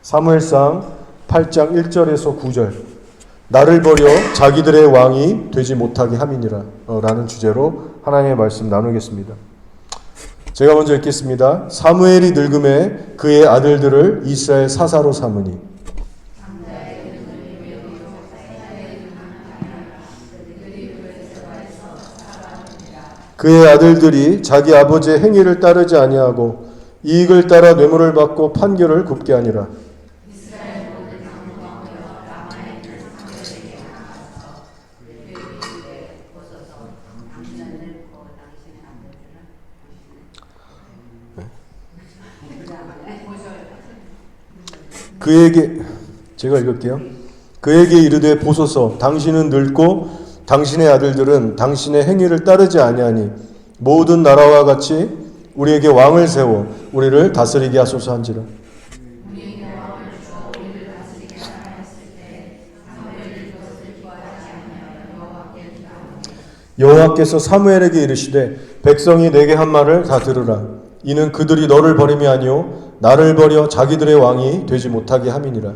사무엘상 8장 1절에서 9절. 나를 버려 자기들의 왕이 되지 못하게 함이니라 라는 주제로 하나님의 말씀 나누겠습니다. 제가 먼저 읽겠습니다. 사무엘이 늙음에 그의 아들들을 이스라엘 사사로 삼으니 그의 아들들이 자기 아버지의 행위를 따르지 아니하고 이익을 따라 뇌물을 받고 판결을 굽게 하니라. 그에게 제가 읽을게요. 그에게 이르되 보소서 당신은 늙고 당신의 아들들은 당신의 행위를 따르지 아니하니 모든 나라와 같이 우리에게 왕을 세워 우리를 다스리게 하소서 한지라. 여호와께서 사무엘에게 이르시되 백성이 내게 한 말을 다 들으라. 이는 그들이 너를 버림이 아니요 나를 버려 자기들의 왕이 되지 못하게 함이니라.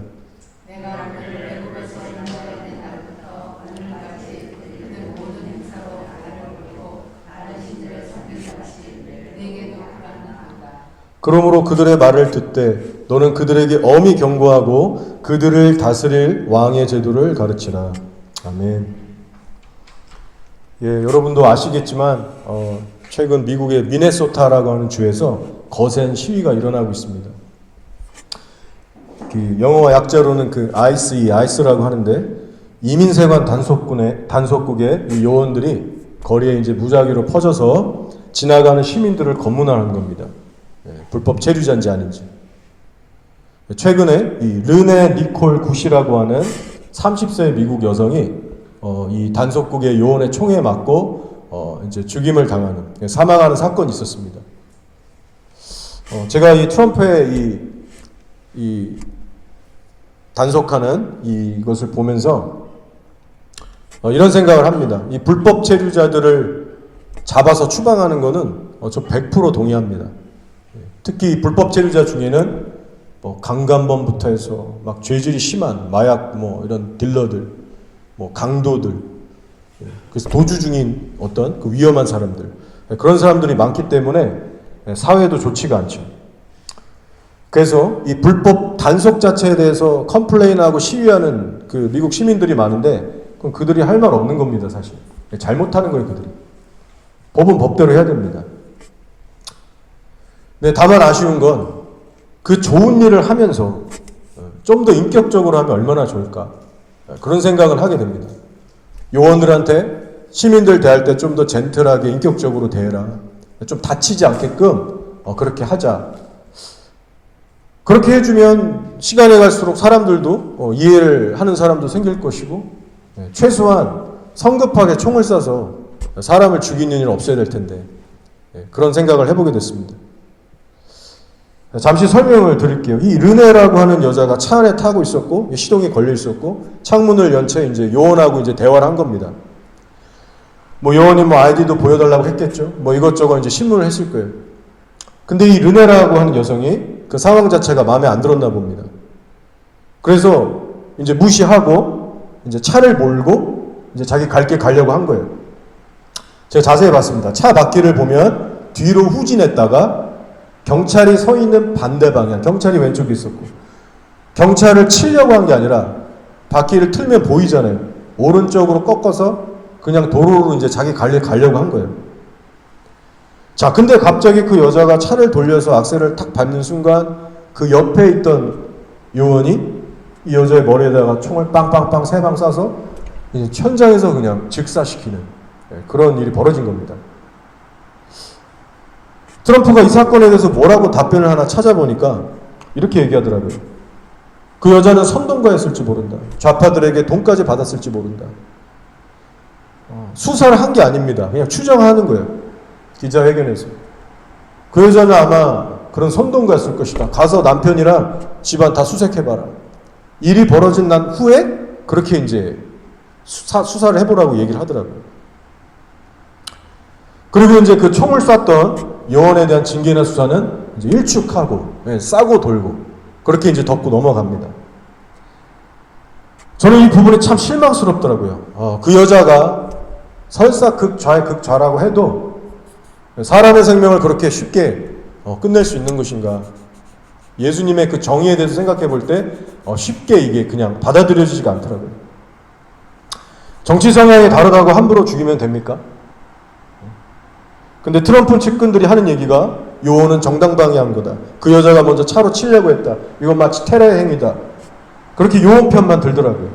그러므로 그들의 말을 듣되 너는 그들에게 엄히 경고하고 그들을 다스릴 왕의 제도를 가르치라. 아멘. 예, 여러분도 아시겠지만 최근 미국의 미네소타라고 하는 주에서 거센 시위가 일어나고 있습니다. 그 영어 약자로는 그 아이스라고 하는데 이민세관 단속국의 요원들이 거리에 이제 무작위로 퍼져서 지나가는 시민들을 검문하는 겁니다. 불법 체류자인지 아닌지. 최근에 이 르네 니콜 굿이라고 하는 30세 미국 여성이 이 단속국의 요원의 총에 맞고 이제 죽임을 당하는 사망하는 사건이 있었습니다. 제가 이 트럼프의 이 단속하는 이것을 보면서 이런 생각을 합니다. 이 불법 체류자들을 잡아서 추방하는 거는 저 100% 동의합니다. 특히 불법 체류자 중에는 뭐 강간범부터 해서 막 죄질이 심한 마약 이런 딜러들, 강도들, 그래서 도주 중인 어떤 그 위험한 사람들, 그런 사람들이 많기 때문에 사회도 좋지가 않죠. 그래서 이 불법 단속 자체에 대해서 컴플레인하고 시위하는 그 미국 시민들이 많은데 그건 그들이 할 말 없는 겁니다, 사실. 잘못하는 거예요, 그들이. 법은 법대로 해야 됩니다. 네, 다만 아쉬운 건 그 좋은 일을 하면서 좀 더 인격적으로 하면 얼마나 좋을까, 그런 생각을 하게 됩니다. 요원들한테 시민들 대할 때 좀 더 젠틀하게 인격적으로 대해라. 좀 다치지 않게끔 그렇게 하자. 그렇게 해주면 시간이 갈수록 사람들도 이해를 하는 사람도 생길 것이고 최소한 성급하게 총을 쏴서 사람을 죽이는 일은 없어야 될 텐데 그런 생각을 해보게 됐습니다. 잠시 설명을 드릴게요. 이 르네라고 하는 여자가 차 안에 타고 있었고 시동이 걸려 있었고 창문을 연 채 이제 요원하고 이제 대화를 한 겁니다. 요원이 아이디도 보여달라고 했겠죠. 이것저것 이제 신문을 했을 거예요. 근데 이 르네라고 하는 여성이 그 상황 자체가 마음에 안 들었나 봅니다. 그래서 이제 무시하고 이제 차를 몰고 이제 자기 갈 길 가려고 한 거예요. 제가 자세히 봤습니다. 차 바퀴를 보면 뒤로 후진했다가 경찰이 서 있는 반대 방향, 경찰이 왼쪽에 있었고 경찰을 치려고 한 게 아니라 바퀴를 틀면 보이잖아요. 오른쪽으로 꺾어서 그냥 도로로 이제 자기 갈 길 가려고 한 거예요. 자, 근데 갑자기 그 여자가 차를 돌려서 악셀을 탁 밟는 순간 그 옆에 있던 요원이 이 여자의 머리에다가 총을 빵빵빵 3방 쏴서 이제 현장에서 그냥 즉사시키는 그런 일이 벌어진 겁니다. 트럼프가 이 사건에 대해서 뭐라고 답변을 하나 찾아보니까 이렇게 얘기하더라고요. 그 여자는 선동가였을지 모른다. 좌파들에게 돈까지 받았을지 모른다. 수사를 한 게 아닙니다. 그냥 추정하는 거예요. 기자회견에서. 그 여자는 아마 그런 선동가였을 것이다. 가서 남편이랑 집안 다 수색해봐라. 일이 벌어진 난 후에 그렇게 이제 수사를 해보라고 얘기를 하더라고요. 그리고 이제 그 총을 쐈던 요원에 대한 징계나 수사는 이제 일축하고 싸고 돌고 그렇게 이제 덮고 넘어갑니다. 저는 이 부분이 참 실망스럽더라고요. 그 여자가 설사 극좌의 극좌라고 해도 사람의 생명을 그렇게 쉽게 끝낼 수 있는 것인가. 예수님의 그 정의에 대해서 생각해 볼 때 쉽게 이게 그냥 받아들여지지가 않더라고요. 정치 성향이 다르다고 함부로 죽이면 됩니까? 근데 트럼프 측근들이 하는 얘기가 요원은 정당방위한 거다. 그 여자가 먼저 차로 치려고 했다. 이건 마치 테러 행위다. 그렇게 요원 편만 들더라고요.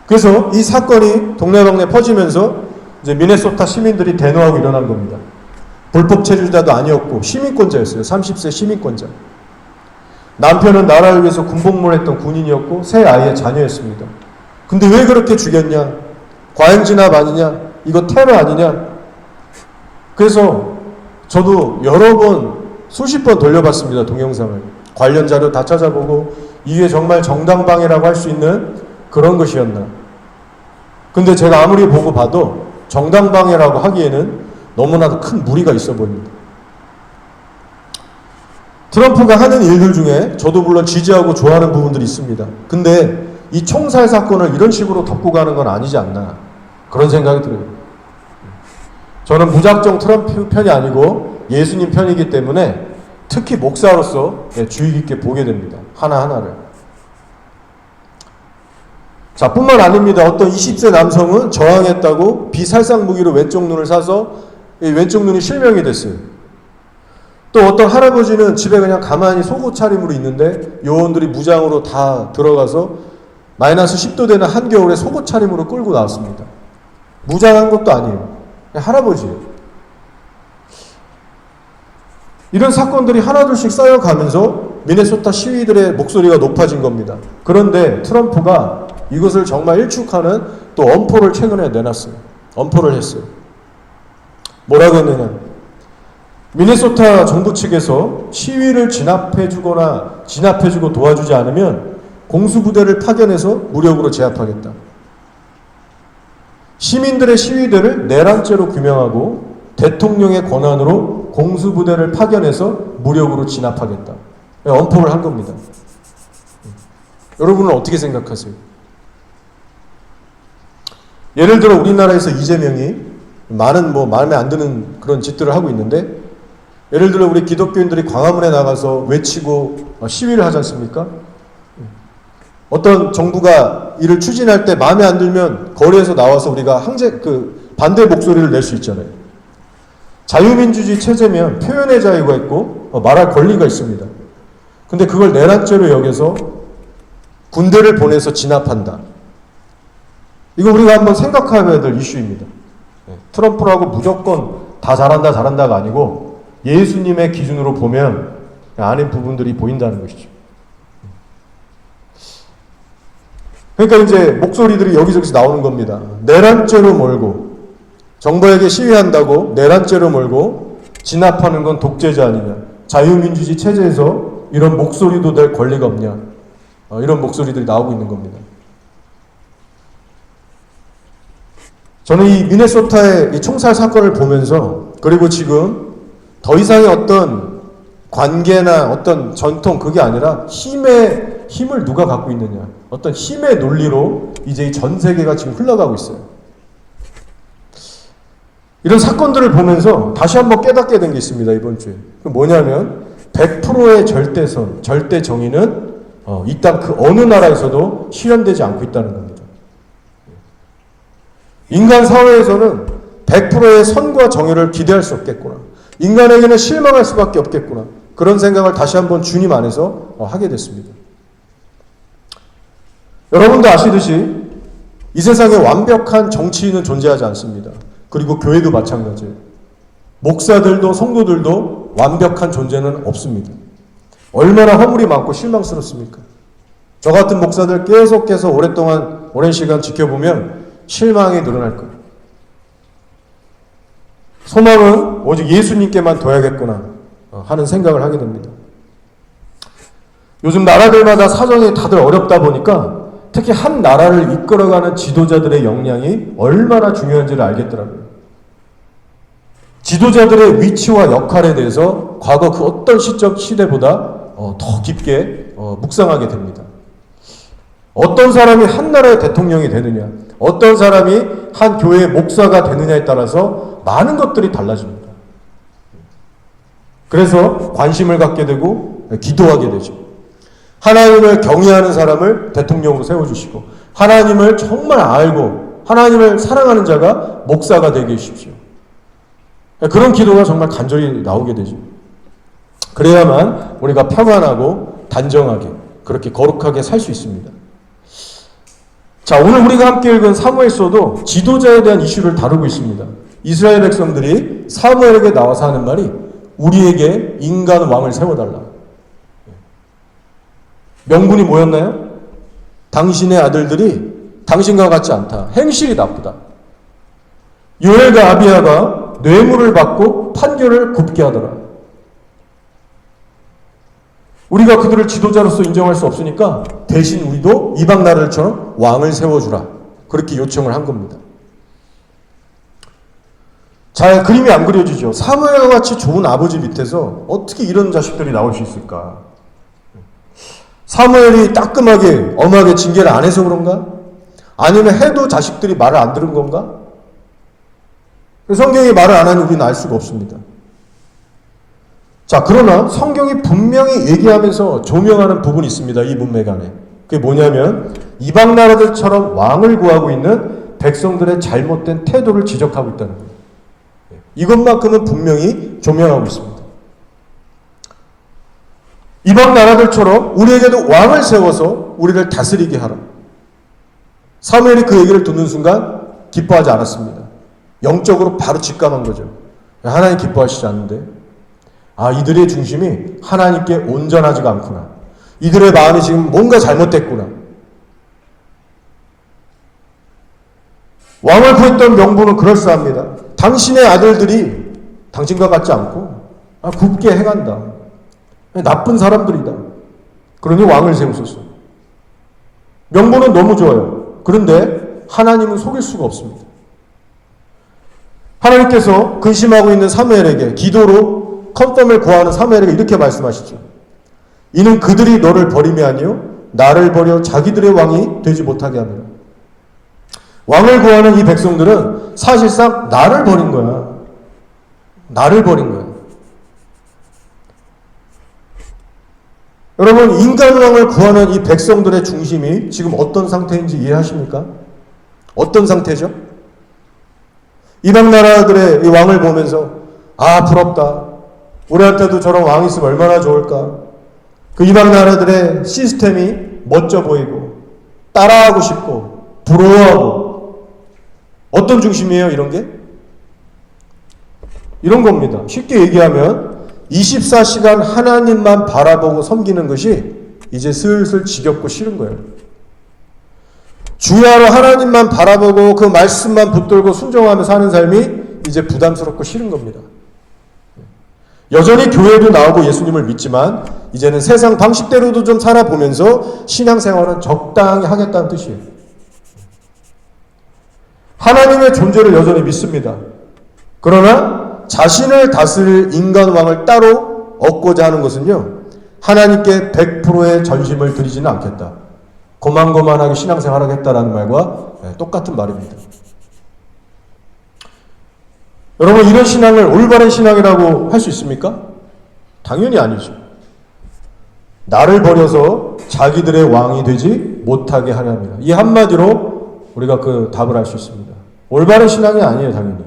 그래서 이 사건이 동네방네 퍼지면서 이제 미네소타 시민들이 대노하고 일어난 겁니다. 불법 체류자도 아니었고 시민권자였어요. 30세 시민권자. 남편은 나라를 위해서 군복무를 했던 군인이었고 세 아이의 자녀였습니다. 근데 왜 그렇게 죽였냐? 과잉진압 아니냐? 이거 테러 아니냐? 그래서 저도 여러 번 수십 번 돌려봤습니다. 동영상을. 관련 자료 다 찾아보고 이게 정말 정당방위라고 할 수 있는 그런 것이었나. 근데 제가 아무리 보고 봐도 정당방위라고 하기에는 너무나도 큰 무리가 있어 보입니다. 트럼프가 하는 일들 중에 저도 물론 지지하고 좋아하는 부분들이 있습니다. 근데 이 총살 사건을 이런 식으로 덮고 가는 건 아니지 않나 그런 생각이 들어요. 저는 무작정 트럼프 편이 아니고 예수님 편이기 때문에 특히 목사로서 주의 깊게 보게 됩니다. 하나하나를. 자, 뿐만 아닙니다. 어떤 20세 남성은 저항했다고 비살상 무기로 왼쪽 눈을 사서 왼쪽 눈이 실명이 됐어요. 또 어떤 할아버지는 집에 그냥 가만히 속옷 차림으로 있는데 요원들이 무장으로 다 들어가서 마이너스 10도 되는 한겨울에 속옷 차림으로 끌고 나왔습니다. 무장한 것도 아니에요. 할아버지예요. 이런 사건들이 하나둘씩 쌓여가면서 미네소타 시위들의 목소리가 높아진 겁니다. 그런데 트럼프가 이것을 정말 일축하는 또 엄포를 최근에 내놨어요. 엄포를 했어요. 뭐라고 했느냐. 미네소타 정부 측에서 시위를 진압해주고 도와주지 않으면 공수부대를 파견해서 무력으로 제압하겠다. 시민들의 시위들을 내란죄로 규명하고 대통령의 권한으로 공수부대를 파견해서 무력으로 진압하겠다. 엄포를 한 겁니다. 여러분은 어떻게 생각하세요? 예를 들어 우리나라에서 이재명이 많은 마음에 안 드는 그런 짓들을 하고 있는데 예를 들어 우리 기독교인들이 광화문에 나가서 외치고 시위를 하지 않습니까? 어떤 정부가 이를 추진할 때 마음에 안 들면 거리에서 나와서 우리가 반대 목소리를 낼 수 있잖아요. 자유민주주의 체제면 표현의 자유가 있고 말할 권리가 있습니다. 근데 그걸 내란죄로 여겨서 군대를 보내서 진압한다. 이거 우리가 한번 생각해야 될 이슈입니다. 트럼프라고 무조건 다 잘한다가 아니고 예수님의 기준으로 보면 아닌 부분들이 보인다는 것이죠. 그러니까 이제 목소리들이 여기저기서 나오는 겁니다. 내란죄로 몰고 정부에게 시위한다고 내란죄로 몰고 진압하는 건 독재자 아니냐. 자유민주주의 체제에서 이런 목소리도 낼 권리가 없냐. 이런 목소리들이 나오고 있는 겁니다. 저는 이 미네소타의 이 총살 사건을 보면서 그리고 지금 더 이상의 어떤 관계나 어떤 전통 그게 아니라 힘을 누가 갖고 있느냐. 어떤 힘의 논리로 이제 이 전 세계가 지금 흘러가고 있어요. 이런 사건들을 보면서 다시 한번 깨닫게 된 게 있습니다. 이번 주에. 그 뭐냐면 100%의 절대선, 절대 정의는 이 땅 그 어느 나라에서도 실현되지 않고 있다는 겁니다. 인간 사회에서는 100%의 선과 정의를 기대할 수 없겠구나. 인간에게는 실망할 수밖에 없겠구나. 그런 생각을 다시 한번 주님 안에서 하게 됐습니다. 여러분도 아시듯이 이 세상에 완벽한 정치인은 존재하지 않습니다. 그리고 교회도 마찬가지예요. 목사들도 성도들도 완벽한 존재는 없습니다. 얼마나 허물이 많고 실망스럽습니까? 저 같은 목사들 계속해서 오랜 시간 지켜보면 실망이 늘어날 거예요. 소망은 오직 예수님께만 둬야겠구나 하는 생각을 하게 됩니다. 요즘 나라들마다 사정이 다들 어렵다 보니까 특히 한 나라를 이끌어가는 지도자들의 역량이 얼마나 중요한지를 알겠더라고요. 지도자들의 위치와 역할에 대해서 과거 그 어떤 시대보다 더 깊게 묵상하게 됩니다. 어떤 사람이 한 나라의 대통령이 되느냐, 어떤 사람이 한 교회의 목사가 되느냐에 따라서 많은 것들이 달라집니다. 그래서 관심을 갖게 되고 기도하게 되죠. 하나님을 경외하는 사람을 대통령으로 세워주시고, 하나님을 정말 알고 하나님을 사랑하는 자가 목사가 되게 해주십시오. 그런 기도가 정말 간절히 나오게 되죠. 그래야만 우리가 평안하고 단정하게 그렇게 거룩하게 살 수 있습니다. 자, 오늘 우리가 함께 읽은 사무엘서도 지도자에 대한 이슈를 다루고 있습니다. 이스라엘 백성들이 사무엘에게 나와서 하는 말이 우리에게 인간 왕을 세워달라. 명분이 뭐였나요? 당신의 아들들이 당신과 같지 않다. 행실이 나쁘다. 요엘과 아비야가 뇌물을 받고 판결을 굽게 하더라. 우리가 그들을 지도자로서 인정할 수 없으니까 대신 우리도 이방 나라들처럼 왕을 세워주라. 그렇게 요청을 한 겁니다. 잘 그림이 안 그려지죠. 사무엘과 같이 좋은 아버지 밑에서 어떻게 이런 자식들이 나올 수 있을까? 사무엘이 따끔하게 엄하게 징계를 안 해서 그런가? 아니면 해도 자식들이 말을 안 들은 건가? 성경이 말을 안 하니 우리는 알 수가 없습니다. 자, 그러나 성경이 분명히 얘기하면서 조명하는 부분이 있습니다. 이 문맥 안에. 그게 뭐냐면 이방 나라들처럼 왕을 구하고 있는 백성들의 잘못된 태도를 지적하고 있다는 거예요. 이것만큼은 분명히 조명하고 있습니다. 이방 나라들처럼 우리에게도 왕을 세워서 우리를 다스리게 하라. 사무엘이 그 얘기를 듣는 순간 기뻐하지 않았습니다. 영적으로 바로 직감한 거죠. 하나님 기뻐하시지 않는데, 이들의 중심이 하나님께 온전하지가 않구나. 이들의 마음이 지금 뭔가 잘못됐구나. 왕을 구했던 명분은 그럴싸합니다. 당신의 아들들이 당신과 같지 않고 굽게 행한다. 나쁜 사람들이다. 그러니 왕을 세우소서. 명분은 너무 좋아요. 그런데 하나님은 속일 수가 없습니다. 하나님께서 근심하고 있는 사무엘에게 기도로 컨펌을 구하는 사무엘에게 이렇게 말씀하시죠. 이는 그들이 너를 버림이 아니요 나를 버려 자기들의 왕이 되지 못하게 합니다. 왕을 구하는 이 백성들은 사실상 나를 버린 거야. 나를 버린 거야. 여러분, 인간왕을 구하는 이 백성들의 중심이 지금 어떤 상태인지 이해하십니까? 어떤 상태죠? 이방 나라들의 이 왕을 보면서 부럽다. 우리한테도 저런 왕이 있으면 얼마나 좋을까. 그 이방 나라들의 시스템이 멋져 보이고 따라하고 싶고 부러워하고. 어떤 중심이에요, 이런 게? 이런 겁니다. 쉽게 얘기하면 24시간 하나님만 바라보고 섬기는 것이 이제 슬슬 지겹고 싫은 거예요. 주야로 하나님만 바라보고 그 말씀만 붙들고 순종하며 사는 삶이 이제 부담스럽고 싫은 겁니다. 여전히 교회도 나오고 예수님을 믿지만 이제는 세상 방식대로도 좀 살아보면서 신앙생활은 적당히 하겠다는 뜻이에요. 하나님의 존재를 여전히 믿습니다. 그러나 자신을 다스릴 인간왕을 따로 얻고자 하는 것은요, 하나님께 100%의 전심을 드리지는 않겠다. 고만고만하게 신앙생활 하겠다라는 말과 똑같은 말입니다. 여러분, 이런 신앙을 올바른 신앙이라고 할 수 있습니까? 당연히 아니죠. 나를 버려서 자기들의 왕이 되지 못하게 하렵니다. 이 한마디로 우리가 그 답을 알 수 있습니다. 올바른 신앙이 아니에요, 당연히.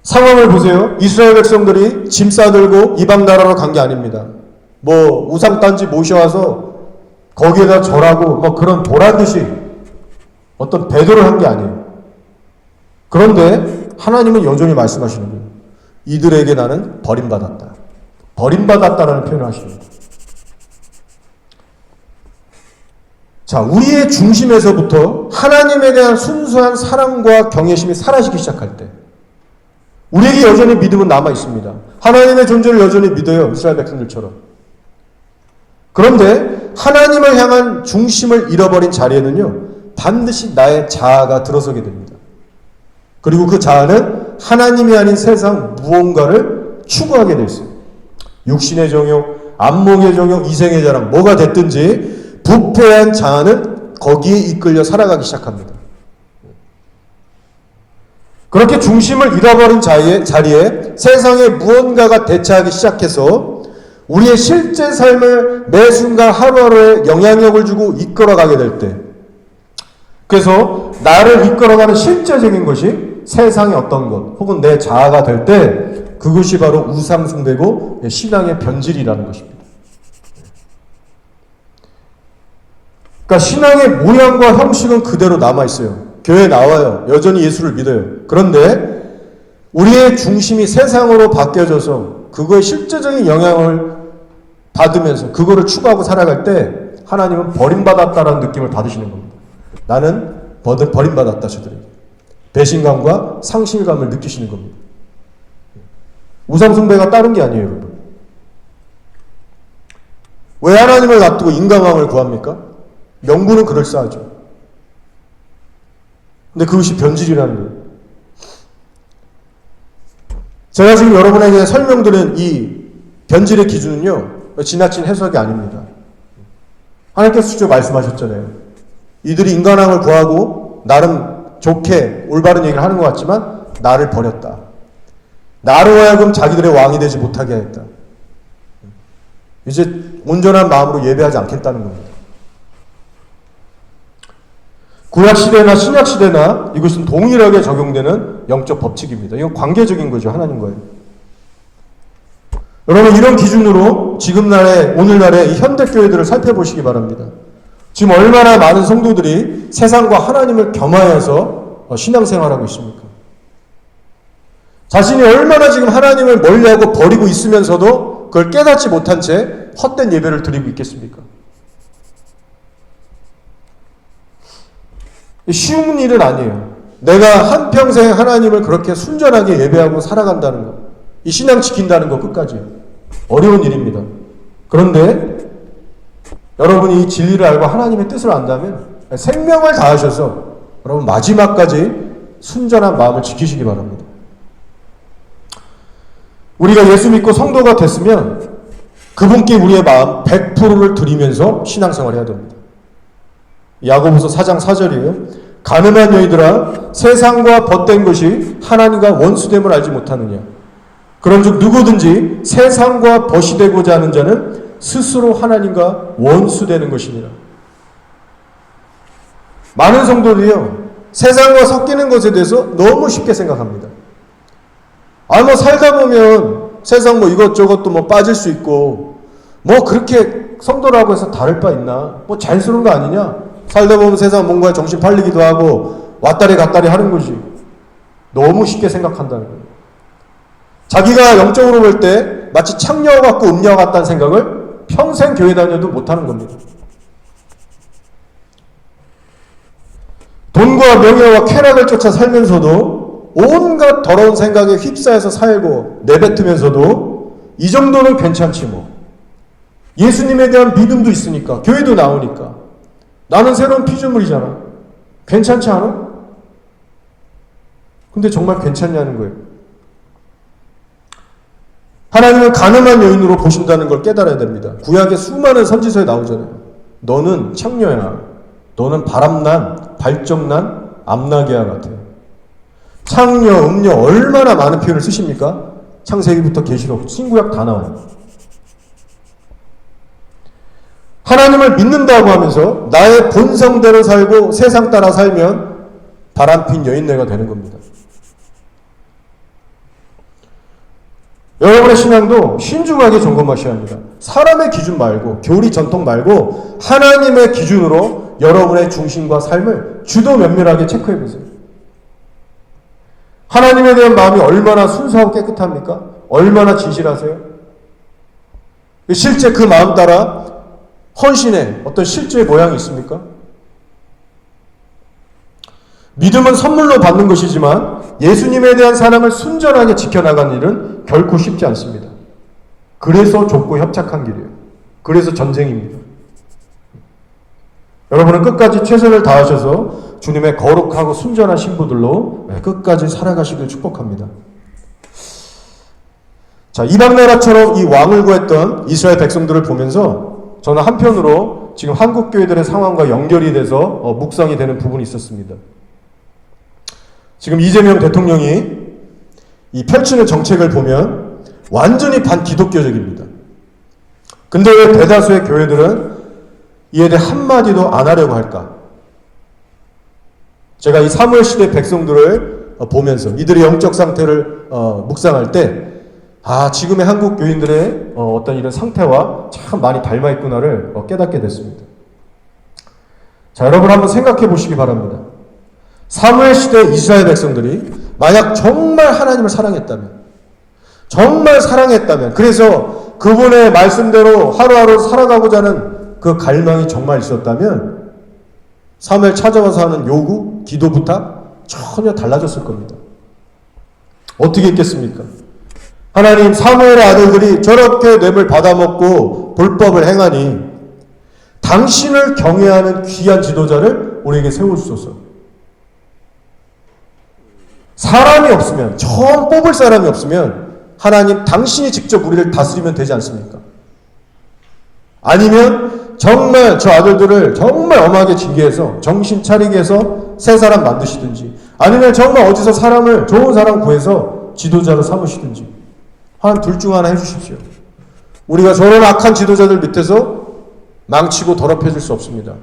상황을 보세요. 이스라엘 백성들이 짐 싸들고 이방 나라로 간 게 아닙니다. 우상단지 모셔와서 거기에다 절하고 그런 보란듯이 어떤 배도를 한 게 아니에요. 그런데 하나님은 여전히 말씀하시는 거예요. 이들에게 나는 버림받았다. 버림받았다라는 표현을 하십니다. 자, 우리의 중심에서부터 하나님에 대한 순수한 사랑과 경외심이 사라지기 시작할 때 우리에게 여전히 믿음은 남아 있습니다. 하나님의 존재를 여전히 믿어요. 이스라엘 백성들처럼. 그런데 하나님을 향한 중심을 잃어버린 자리에는요, 반드시 나의 자아가 들어서게 됩니다. 그리고 그 자아는 하나님이 아닌 세상 무언가를 추구하게 돼 있어요. 육신의 정욕, 안목의 정욕, 이생의 자랑, 뭐가 됐든지 부패한 자아는 거기에 이끌려 살아가기 시작합니다. 그렇게 중심을 잃어버린 자리에 세상의 무언가가 대체하기 시작해서 우리의 실제 삶을 매 순간 하루하루에 영향력을 주고 이끌어가게 될 때, 그래서 나를 이끌어가는 실제적인 것이 세상의 어떤 것 혹은 내 자아가 될 때, 그것이 바로 우상숭배고 신앙의 변질이라는 것입니다. 그러니까 신앙의 모양과 형식은 그대로 남아있어요. 교회에 나와요. 여전히 예수를 믿어요. 그런데 우리의 중심이 세상으로 바뀌어져서 그거에 실제적인 영향을 받으면서 그거를 추구하고 살아갈 때 하나님은 버림받았다라는 느낌을 받으시는 겁니다. 나는 버림받았다, 저들에게. 배신감과 상실감을 느끼시는 겁니다. 우상숭배가 다른 게 아니에요, 여러분. 왜 하나님을 놔두고 인간왕을 구합니까? 명분은 그럴싸하죠. 근데 그것이 변질이라는 거예요. 제가 지금 여러분에게 설명드린 이 변질의 기준은요, 지나친 해석이 아닙니다. 하나님께서 직접 말씀하셨잖아요. 이들이 인간왕을 구하고 나름 좋게 올바른 얘기를 하는 것 같지만 나를 버렸다. 나로 하여금 자기들의 왕이 되지 못하게 했다. 이제 온전한 마음으로 예배하지 않겠다는 겁니다. 구약시대나 신약시대나 이것은 동일하게 적용되는 영적 법칙입니다. 이건 관계적인 거죠. 하나님과의. 여러분, 이런 기준으로 오늘날의 이 현대교회들을 살펴보시기 바랍니다. 지금 얼마나 많은 성도들이 세상과 하나님을 겸하여서 신앙생활하고 있습니까? 자신이 얼마나 지금 하나님을 멀리하고 버리고 있으면서도 그걸 깨닫지 못한 채 헛된 예배를 드리고 있겠습니까? 쉬운 일은 아니에요. 내가 한평생 하나님을 그렇게 순전하게 예배하고 살아간다는 것, 이 신앙 지킨다는 것 끝까지 어려운 일입니다. 그런데 여러분이 이 진리를 알고 하나님의 뜻을 안다면 생명을 다하셔서 여러분 마지막까지 순전한 마음을 지키시기 바랍니다. 우리가 예수 믿고 성도가 됐으면 그분께 우리의 마음 100%를 드리면서 신앙생활을 해야 됩니다. 야고보서 4장 4절이에요. 가늠한 여인들아, 세상과 벗된 것이 하나님과 원수됨을 알지 못하느냐. 그런즉 누구든지 세상과 벗이 되고자 하는 자는 스스로 하나님과 원수되는 것이니라. 많은 성도들이요, 세상과 섞이는 것에 대해서 너무 쉽게 생각합니다. 뭐 살다 보면 세상 이것저것 또 빠질 수 있고, 그렇게 성도라고 해서 다를 바 있나? 자연스러운 거 아니냐? 살다 보면 세상 뭔가에 정신 팔리기도 하고 왔다리 갔다리 하는 거지. 너무 쉽게 생각한다는 거예요. 자기가 영적으로 볼 때 마치 창녀 같고 음녀 같다는 생각을 평생 교회 다녀도 못하는 겁니다. 돈과 명예와 쾌락을 쫓아 살면서도 온갖 더러운 생각에 휩싸여서 살고 내뱉으면서도 이 정도는 괜찮지 뭐. 예수님에 대한 믿음도 있으니까, 교회도 나오니까. 나는 새로운 피조물이잖아. 괜찮지 않아? 근데 정말 괜찮냐는 거예요. 하나님은 가늠한 여인으로 보신다는 걸 깨달아야 됩니다. 구약의 수많은 선지서에 나오잖아요. 너는 창녀야. 너는 바람난, 발정난 암나기와 같아. 창녀, 음녀 얼마나 많은 표현을 쓰십니까? 창세기부터 계시록, 신구약 다 나와요. 하나님을 믿는다고 하면서 나의 본성대로 살고 세상 따라 살면 바람핀 여인네가 되는 겁니다. 여러분의 신앙도 신중하게 점검하셔야 합니다. 사람의 기준 말고, 교리 전통 말고 하나님의 기준으로 여러분의 중심과 삶을 주도 면밀하게 체크해 보세요. 하나님에 대한 마음이 얼마나 순수하고 깨끗합니까? 얼마나 진실하세요? 실제 그 마음 따라 헌신의 어떤 실제의 모양이 있습니까? 믿음은 선물로 받는 것이지만 예수님에 대한 사랑을 순전하게 지켜나가는 일은 결코 쉽지 않습니다. 그래서 좁고 협착한 길이에요. 그래서 전쟁입니다. 여러분은 끝까지 최선을 다하셔서 주님의 거룩하고 순전한 신부들로 끝까지 살아가시길 축복합니다. 자, 자, 이방 나라처럼 이 왕을 구했던 이스라엘 백성들을 보면서 저는 한편으로 지금 한국 교회들의 상황과 연결이 돼서 묵상이 되는 부분이 있었습니다. 지금 이재명 대통령이 이 펼치는 정책을 보면 완전히 반기독교적입니다. 근데 왜 대다수의 교회들은 이에 대해 한마디도 안 하려고 할까? 제가 이 사무엘 시대 백성들을 보면서 이들의 영적 상태를 묵상할 때 지금의 한국 교인들의 어떤 이런 상태와 참 많이 닮아 있구나를 깨닫게 됐습니다. 자, 여러분 한번 생각해 보시기 바랍니다. 사무엘 시대 이스라엘 백성들이 만약 정말 하나님을 사랑했다면, 그래서 그분의 말씀대로 하루하루 살아가고자 하는 그 갈망이 정말 있었다면 사무엘 찾아와서 하는 요구, 기도 부탁 전혀 달라졌을 겁니다. 어떻게 했겠습니까? 하나님, 사무엘의 아들들이 저렇게 뇌물 받아먹고 불법을 행하니 당신을 경외하는 귀한 지도자를 우리에게 세워주소서. 사람이 없으면, 처음 뽑을 사람이 없으면 하나님 당신이 직접 우리를 다스리면 되지 않습니까? 아니면 정말 저 아들들을 정말 엄하게 징계해서 정신 차리게 해서 새 사람 만드시든지, 아니면 정말 어디서 좋은 사람 구해서 지도자로 삼으시든지, 한 둘 중 하나 해주십시오. 우리가 저런 악한 지도자들 밑에서 망치고 더럽혀질 수 없습니다.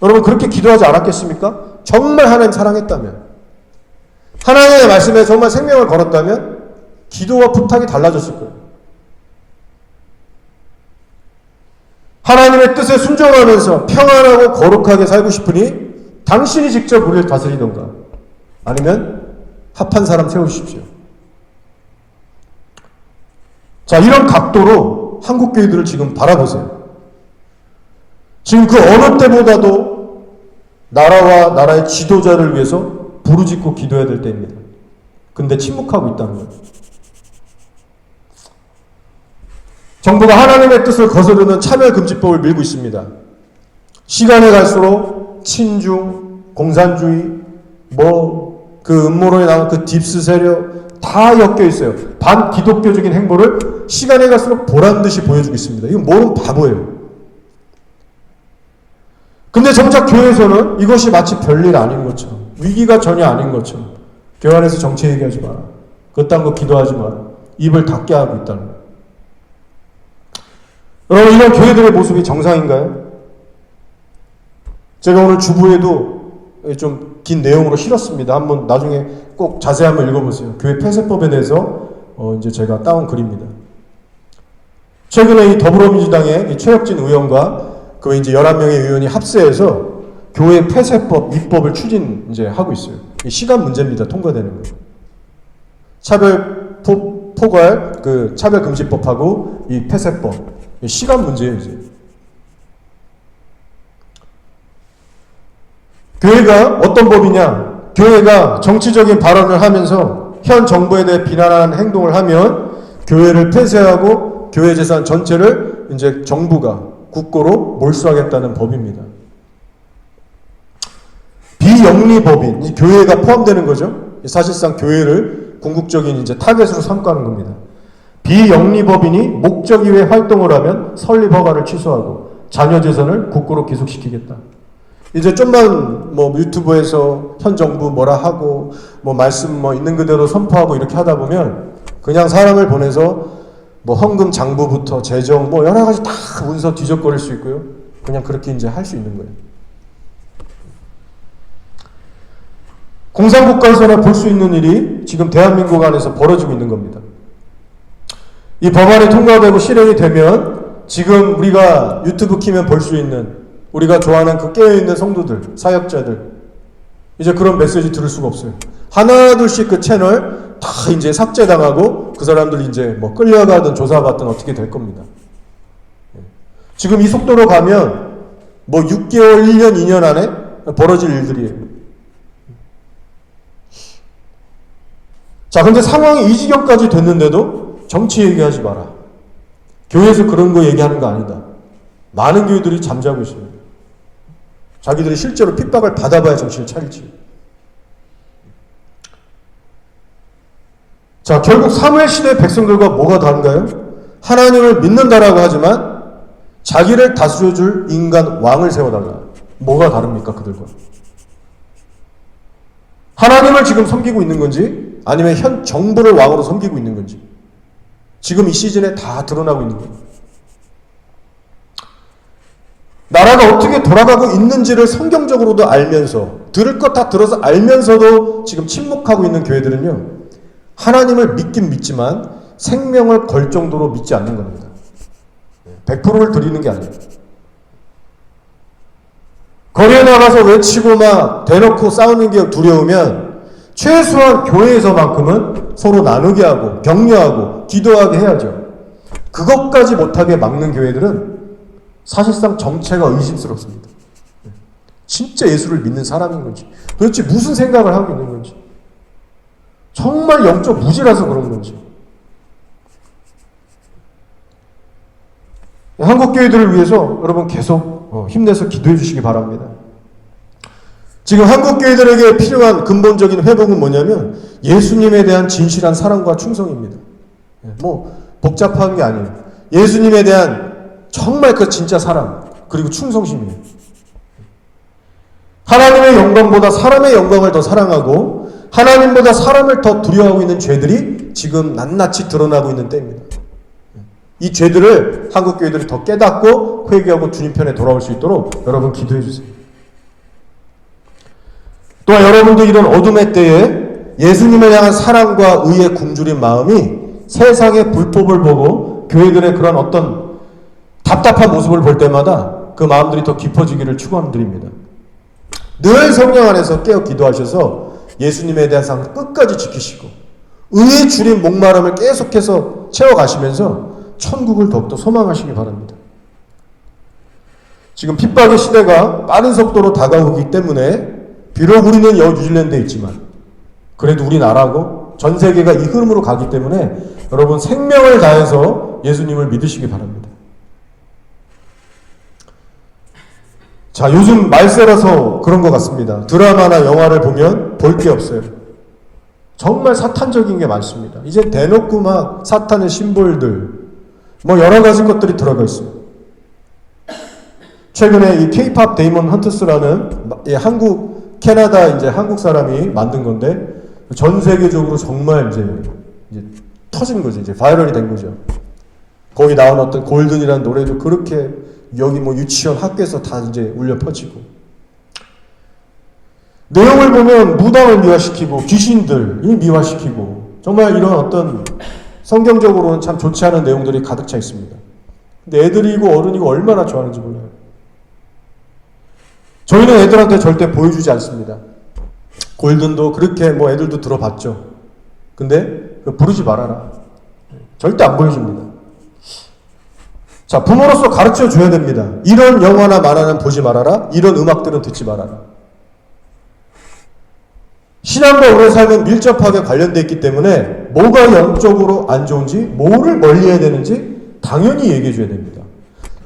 여러분 그렇게 기도하지 않았겠습니까? 정말 하나님 사랑했다면, 하나님의 말씀에 정말 생명을 걸었다면 기도와 부탁이 달라졌을 거예요. 하나님의 뜻에 순종하면서 평안하고 거룩하게 살고 싶으니 당신이 직접 우리를 다스리던가, 아니면 합한 사람 세우십시오. 자, 이런 각도로 한국 교회들을 지금 바라보세요. 지금 그 어느 때보다도 나라와 나라의 지도자를 위해서 부르짖고 기도해야 될 때입니다. 근데 침묵하고 있다는 거예요. 정부가 하나님의 뜻을 거스르는 차별금지법을 밀고 있습니다. 시간이 갈수록 친중, 공산주의, 그 음모론에 나온 그 딥스 세력 다 엮여 있어요. 반기독교적인 행보를 시간이 갈수록 보란듯이 보여주고 있습니다. 이건 모르는 바보예요. 근데 정작 교회에서는 이것이 마치 별일 아닌 것처럼, 위기가 전혀 아닌 것처럼 교회 안에서 정치 얘기하지 마라, 그딴 거 기도하지 마라, 입을 닫게 하고 있다는 거예요. 여러분, 이런 교회들의 모습이 정상인가요? 제가 오늘 주부에도 좀 긴 내용으로 실었습니다. 한번 나중에 꼭 자세히 한번 읽어보세요. 교회 폐쇄법에 대해서 이제 제가 따온 글입니다. 최근에 이 더불어민주당의 이 최혁진 의원과 그 이제 11명의 의원이 합세해서 교회 폐쇄법 입법을 이제 하고 있어요. 시간 문제입니다. 통과되는 거. 포괄 그 차별금지법하고 이 폐쇄법, 시간 문제예요, 이제. 교회가 어떤 법이냐? 교회가 정치적인 발언을 하면서 현 정부에 대해 비난하는 행동을 하면 교회를 폐쇄하고 교회 재산 전체를 이제 정부가 국고로 몰수하겠다는 법입니다. 비영리법인, 교회가 포함되는 거죠. 사실상 교회를 궁극적인 이제 타겟으로 삼가는 겁니다. 비영리법인이 목적 이외에 활동을 하면 설립 허가를 취소하고 자녀 재산을 국고로 기속시키겠다. 이제 좀만 유튜브에서 현 정부 뭐라 하고 말씀 있는 그대로 선포하고 이렇게 하다 보면 그냥 사람을 보내서 헌금 장부부터 재정 여러 가지 다 문서 뒤적거릴 수 있고요. 그냥 그렇게 이제 할 수 있는 거예요. 공산국가에서나 볼 수 있는 일이 지금 대한민국 안에서 벌어지고 있는 겁니다. 이 법안이 통과되고 실행이 되면 지금 우리가 유튜브 키면 볼 수 있는, 우리가 좋아하는 그 깨어있는 성도들, 사역자들, 이제 그런 메시지 들을 수가 없어요. 하나둘씩 그 채널 다 이제 삭제당하고 그 사람들 이제 끌려가든 조사받든 어떻게 될 겁니다. 지금 이 속도로 가면 6개월, 1년, 2년 안에 벌어질 일들이에요. 자, 근데 상황이 이 지경까지 됐는데도 정치 얘기하지 마라. 교회에서 그런 거 얘기하는 거 아니다. 많은 교회들이 잠자고 있습니다. 자기들이 실제로 핍박을 받아봐야 정신을 차리지. 자, 결국 사무엘 시대 백성들과 뭐가 다른가요? 하나님을 믿는다라고 하지만 자기를 다스려줄 인간 왕을 세워달라. 뭐가 다릅니까, 그들과? 하나님을 지금 섬기고 있는 건지 아니면 현 정부를 왕으로 섬기고 있는 건지 지금 이 시즌에 다 드러나고 있는 거예요. 나라가 어떻게 돌아가고 있는지를 성경적으로도 알면서 들을 것 다 들어서 알면서도 지금 침묵하고 있는 교회들은요, 하나님을 믿긴 믿지만 생명을 걸 정도로 믿지 않는 겁니다. 100%를 드리는 게 아니에요. 거리에 나가서 외치고 막 대놓고 싸우는 게 두려우면 최소한 교회에서만큼은 서로 나누게 하고 격려하고 기도하게 해야죠. 그것까지 못하게 막는 교회들은 사실상 정체가 의심스럽습니다. 진짜 예수를 믿는 사람인 건지, 도대체 무슨 생각을 하고 있는 건지, 정말 영적 무지라서 그런 건지. 한국 교회들을 위해서 여러분 계속 힘내서 기도해 주시기 바랍니다. 지금 한국 교회들에게 필요한 근본적인 회복은 뭐냐면 예수님에 대한 진실한 사랑과 충성입니다. 뭐 복잡한 게 아니에요. 예수님에 대한 정말 그 진짜 사랑 그리고 충성심이에요. 하나님의 영광보다 사람의 영광을 더 사랑하고 하나님보다 사람을 더 두려워하고 있는 죄들이 지금 낱낱이 드러나고 있는 때입니다. 이 죄들을 한국 교회들이 더 깨닫고 회개하고 주님 편에 돌아올 수 있도록 여러분 기도해 주세요. 또한 여러분도 이런 어둠의 때에 예수님을 향한 사랑과 의에 굶주린 마음이 세상의 불법을 보고 교회들의 그런 어떤 답답한 모습을 볼 때마다 그 마음들이 더 깊어지기를 축원드립니다. 늘 성령 안에서 깨어 기도하셔서 예수님에 대한 사랑을 끝까지 지키시고 의에 줄인 목마름을 계속해서 채워가시면서 천국을 더욱더 소망하시기 바랍니다. 지금 핍박의 시대가 빠른 속도로 다가오기 때문에 비록 우리는 뉴질랜드에 있지만 그래도 우리나라고 전 세계가 이 흐름으로 가기 때문에 여러분 생명을 다해서 예수님을 믿으시기 바랍니다. 자, 요즘 말세라서 그런 것 같습니다. 드라마나 영화를 보면 볼 게 없어요. 정말 사탄적인 게 많습니다. 이제 대놓고 막 사탄의 심볼들, 뭐 여러 가지 것들이 들어가 있어요. 최근에 이 K-팝 데이먼 헌터스라는 캐나다 이제 한국 사람이 만든 건데 전 세계적으로 정말 이제 터진 거죠. 이제 바이럴이 된 거죠. 거기 나온 어떤 골든이라는 노래도 그렇게 여기 뭐 유치원 학교에서 다 이제 울려 퍼지고 내용을 보면 무당을 미화시키고 귀신들을 미화시키고 정말 이런 어떤 성경적으로는 참 좋지 않은 내용들이 가득 차 있습니다. 근데 애들이고 어른이고 얼마나 좋아하는지 몰라요. 저희는 애들한테 절대 보여주지 않습니다. 골든도 그렇게 뭐 애들도 들어봤죠. 근데 부르지 말아라. 절대 안 보여줍니다. 자, 부모로서 가르쳐 줘야 됩니다. 이런 영화나 만화는 보지 말아라. 이런 음악들은 듣지 말아라. 신앙과 우리의 삶은 밀접하게 관련되어 있기 때문에 뭐가 영적으로 안 좋은지, 뭐를 멀리해야 되는지 당연히 얘기해 줘야 됩니다.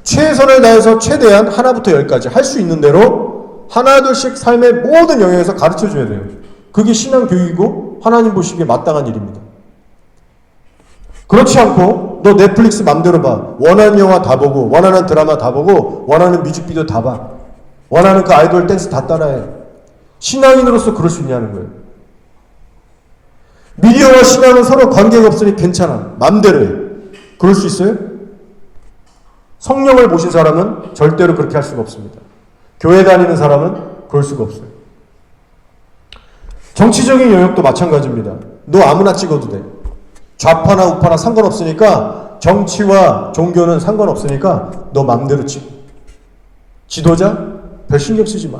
최선을 다해서 최대한 하나부터 열까지 할 수 있는 대로 하나둘씩 삶의 모든 영역에서 가르쳐 줘야 돼요. 그게 신앙 교육이고 하나님 보시기에 마땅한 일입니다. 그렇지 않고 너 넷플릭스 맘대로 봐. 원하는 영화 다 보고 원하는 드라마 다 보고 원하는 뮤직비디오 다 봐. 원하는 그 아이돌 댄스 다 따라해. 신앙인으로서 그럴 수 있냐는 거예요. 미디어와 신앙은 서로 관계가 없으니 괜찮아. 맘대로 해. 그럴 수 있어요? 성령을 모신 사람은 절대로 그렇게 할 수가 없습니다. 교회 다니는 사람은 그럴 수가 없어요. 정치적인 영역도 마찬가지입니다. 너 아무나 찍어도 돼. 좌파나 우파나 상관없으니까 정치와 종교는 상관없으니까 너 맘대로 찍어. 지도자? 별 신경 쓰지 마.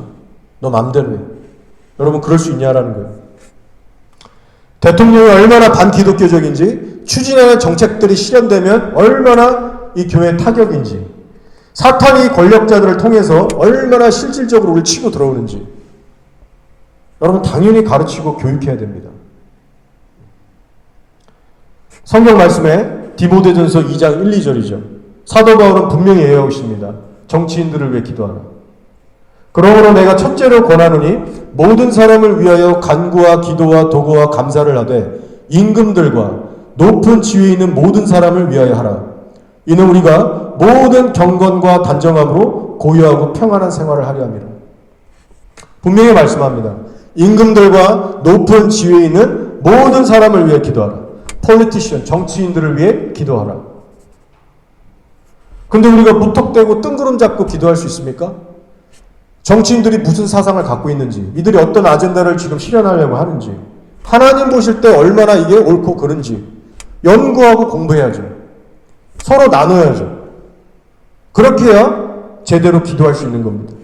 너 맘대로 해. 여러분 그럴 수 있냐라는 거예요. 대통령이 얼마나 반기독교적인지 추진하는 정책들이 실현되면 얼마나 이 교회의 타격인지 사탄이 권력자들을 통해서 얼마나 실질적으로 우리를 치고 들어오는지 여러분 당연히 가르치고 교육해야 됩니다. 성경 말씀에 디모데전서 2장 1, 2절이죠. 사도 바울은 분명히 예언하고 있습니다. 정치인들을 위해 기도하라. 그러므로 내가 첫째로 권하노니 모든 사람을 위하여 간구와 기도와 도구와 감사를 하되 임금들과 높은 지위에 있는 모든 사람을 위하여 하라. 이는 우리가 모든 경건과 단정함으로 고요하고 평안한 생활을 하려 함이라. 분명히 말씀합니다. 임금들과 높은 지위에 있는 모든 사람을 위해 기도하라. 폴리티션, 정치인들을 위해 기도하라. 근데 우리가 무턱대고 뜬구름 잡고 기도할 수 있습니까? 정치인들이 무슨 사상을 갖고 있는지, 이들이 어떤 아젠다를 지금 실현하려고 하는지, 하나님 보실 때 얼마나 이게 옳고 그른지 연구하고 공부해야죠. 서로 나눠야죠. 그렇게 해야 제대로 기도할 수 있는 겁니다.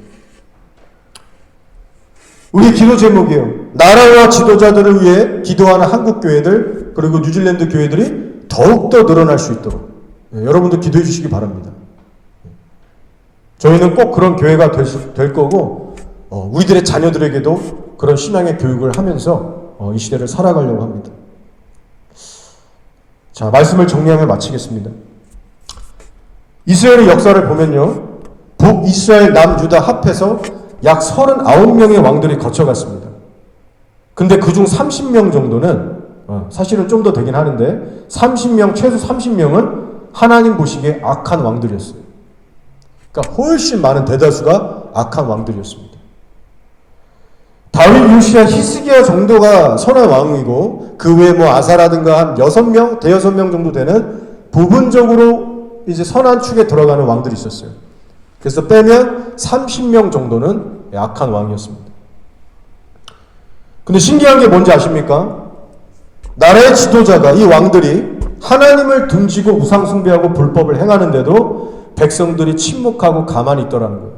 우리 기도 제목이에요. 나라와 지도자들을 위해 기도하는 한국 교회들, 그리고 뉴질랜드 교회들이 더욱더 늘어날 수 있도록 여러분도 기도해 주시기 바랍니다. 저희는 꼭 그런 교회가 될 거고, 우리들의 자녀들에게도 그런 신앙의 교육을 하면서 이 시대를 살아가려고 합니다. 자, 말씀을 정리하며 마치겠습니다. 이스라엘의 역사를 보면요, 북이스라엘 남유다 합해서 약 39명의 왕들이 거쳐갔습니다. 근데 그중 30명 정도는 사실은 좀 더 되긴 하는데 30명, 최소 30명은 하나님 보시기에 악한 왕들이었어요. 그러니까 훨씬 많은 대다수가 악한 왕들이었습니다. 다윗, 요시야, 히스기야 정도가 선한 왕이고 그 외에 뭐 아사라든가 한 6명, 대여섯 명 정도 되는 부분적으로 이제 선한 축에 들어가는 왕들이 있었어요. 그래서 빼면 30명 정도는 악한 왕이었습니다. 근데 신기한 게 뭔지 아십니까? 나라의 지도자가, 이 왕들이 하나님을 등지고 우상숭배하고 불법을 행하는데도 백성들이 침묵하고 가만히 있더라는 거예요.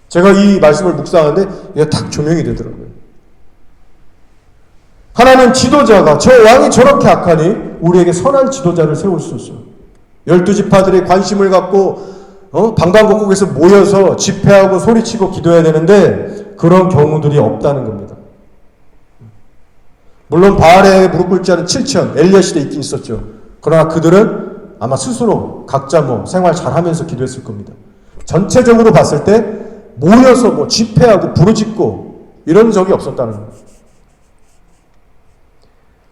제가 이 말씀을 묵상하는데 이게 딱 조명이 되더라고요. 하나님 지도자가, 저 왕이 저렇게 악하니 우리에게 선한 지도자를 세울 수 있어요. 12지파들이 관심을 갖고 방방곡곡에서 모여서 집회하고 소리치고 기도해야 되는데 그런 경우들이 없다는 겁니다. 물론 바알에 무릎 꿇지 않은 7천 엘리야 시대에 있긴 있었죠. 그러나 그들은 아마 스스로 각자 생활 잘하면서 기도했을 겁니다. 전체적으로 봤을 때 모여서 집회하고 부르짖고 이런 적이 없었다는 거예요.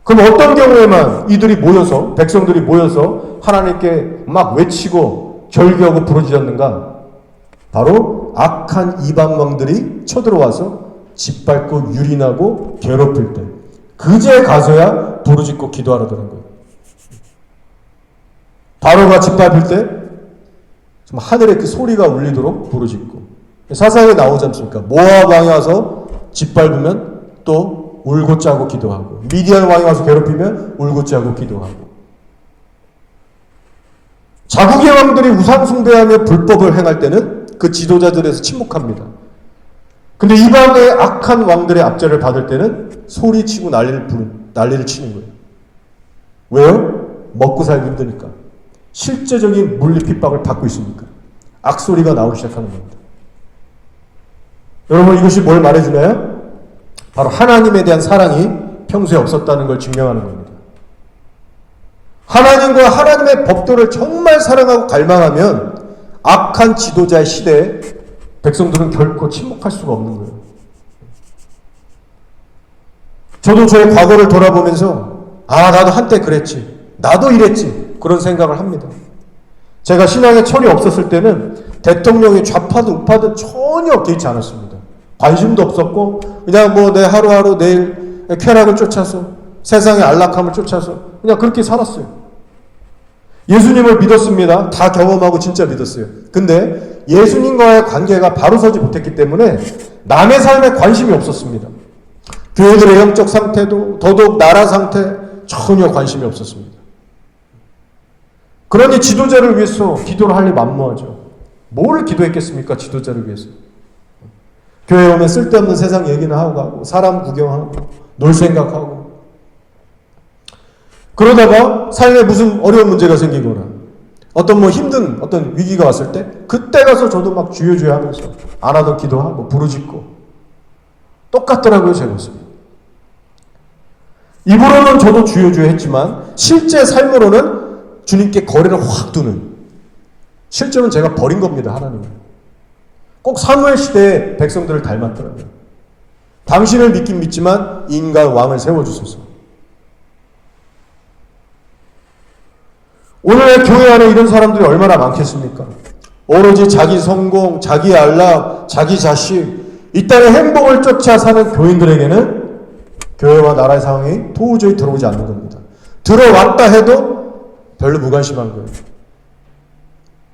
그럼 어떤 경우에만 이들이 모여서, 백성들이 모여서 하나님께 막 외치고 절규하고 부르짖었는가? 바로 악한 이방 왕들이 쳐들어와서 짓밟고 유린하고 괴롭힐 때, 그제 가서야 부르짖고 기도하라더라는 거예요. 바로가 짓밟힐 때 하늘에 그 소리가 울리도록 부르짖고, 사사에 나오지 않습니까? 모압 왕이 와서 짓밟으면 또 울고 짜고 기도하고, 미디안 왕이 와서 괴롭히면 울고 짜고 기도하고, 자국의 왕들이 우상숭배하며 불법을 행할 때는 그 지도자들에서 침묵합니다. 근데 이방의 악한 왕들의 압제를 받을 때는 소리치고 난리를 치는 거예요. 왜요? 먹고 살기 힘드니까. 실제적인 물리 핍박을 받고 있으니까. 악소리가 나오기 시작하는 겁니다. 여러분, 이것이 뭘 말해주나요? 바로 하나님에 대한 사랑이 평소에 없었다는 걸 증명하는 겁니다. 하나님과 하나님의 법도를 정말 사랑하고 갈망하면 악한 지도자의 시대에 백성들은 결코 침묵할 수가 없는 거예요. 저도 저의 과거를 돌아보면서 나도 한때 그랬지, 나도 이랬지, 그런 생각을 합니다. 제가 신앙에 철이 없었을 때는 대통령이 좌파든 우파든 전혀 개의치 않았습니다. 관심도 없었고 그냥 내 하루하루 내일 쾌락을 쫓아서, 세상의 안락함을 쫓아서 그냥 그렇게 살았어요. 예수님을 믿었습니다. 다 경험하고 진짜 믿었어요. 근데 예수님과의 관계가 바로 서지 못했기 때문에 남의 삶에 관심이 없었습니다. 교회들의 영적 상태도, 더더욱 나라 상태 전혀 관심이 없었습니다. 그러니 지도자를 위해서 기도를 할 리 만무하죠. 뭘 기도했겠습니까? 지도자를 위해서. 교회 오면 쓸데없는 세상 얘기나 하고 가고, 사람 구경하고, 놀 생각하고, 그러다가 삶에 무슨 어려운 문제가 생기거나 어떤 힘든 어떤 위기가 왔을 때 그때 가서 저도 막 주여주여 하면서 안 하던 기도하고 부르짖고 똑같더라고요, 제 모습이. 입으로는 저도 주여주여 했지만 실제 삶으로는 주님께 거리를 확 두는, 실제로는 제가 버린 겁니다, 하나님을. 꼭 사무엘 시대의 백성들을 닮았더라고요. 당신을 믿긴 믿지만 인간 왕을 세워주소서. 오늘의 교회 안에 이런 사람들이 얼마나 많겠습니까? 오로지 자기 성공, 자기 안락, 자기 자식, 이 땅의 행복을 쫓아 사는 교인들에게는 교회와 나라의 상황이 도저히 들어오지 않는 겁니다. 들어왔다 해도 별로 무관심한 거예요.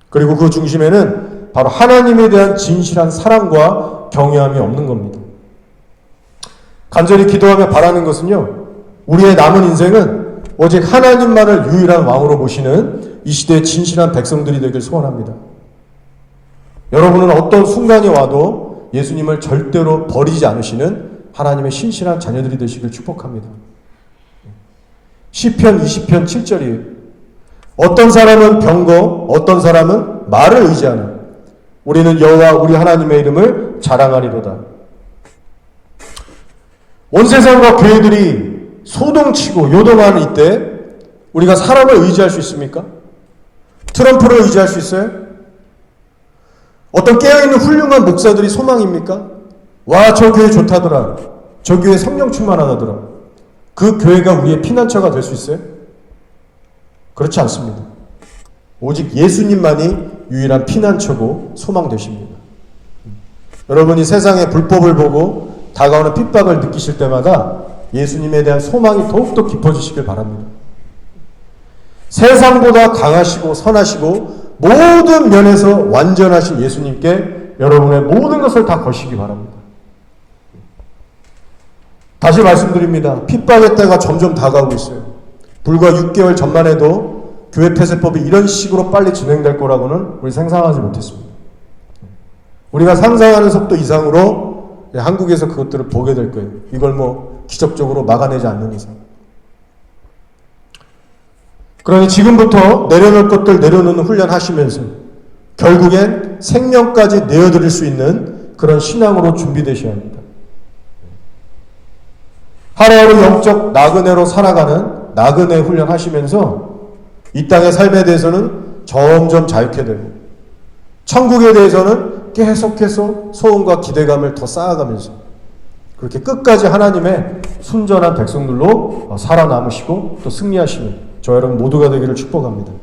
그리고 그 중심에는 바로 하나님에 대한 진실한 사랑과 경외함이 없는 겁니다. 간절히 기도하며 바라는 것은요, 우리의 남은 인생은 오직 하나님만을 유일한 왕으로 모시는 이 시대의 진실한 백성들이 되길 소원합니다. 여러분은 어떤 순간이 와도 예수님을 절대로 버리지 않으시는 하나님의 신실한 자녀들이 되시길 축복합니다. 시편 20편 7절이에요. 어떤 사람은 병거, 어떤 사람은 말을 의지하는 우리는 여호와 우리 하나님의 이름을 자랑하리로다. 온 세상과 교회들이 소동치고 요동하는 이때 우리가 사람을 의지할 수 있습니까? 트럼프를 의지할 수 있어요? 어떤 깨어있는 훌륭한 목사들이 소망입니까? 와, 저 교회 좋다더라. 저 교회 성령 충만하다더라. 그 교회가 우리의 피난처가 될 수 있어요? 그렇지 않습니다. 오직 예수님만이 유일한 피난처고 소망 되십니다. 여러분이 세상의 불법을 보고 다가오는 핍박을 느끼실 때마다 예수님에 대한 소망이 더욱더 깊어지시길 바랍니다. 세상보다 강하시고 선하시고 모든 면에서 완전하신 예수님께 여러분의 모든 것을 다 거시기 바랍니다. 다시 말씀드립니다. 핍박의 때가 점점 다가오고 있어요. 불과 6개월 전만 해도 교회 폐쇄법이 이런 식으로 빨리 진행될 거라고는 우리 상상하지 못했습니다. 우리가 상상하는 속도 이상으로 한국에서 그것들을 보게 될 거예요. 이걸 기적적으로 막아내지 않는 이상. 그러니 지금부터 내려놓을 것들 내려놓는 훈련 하시면서 결국엔 생명까지 내어드릴 수 있는 그런 신앙으로 준비되셔야 합니다. 하루하루 영적 나그네로 살아가는 나그네 훈련 하시면서 이 땅의 삶에 대해서는 점점 자유케 되고 천국에 대해서는 계속해서 소원과 기대감을 더 쌓아가면서 그렇게 끝까지 하나님의 순전한 백성들로 살아남으시고 또 승리하시는 저 여러분 모두가 되기를 축복합니다.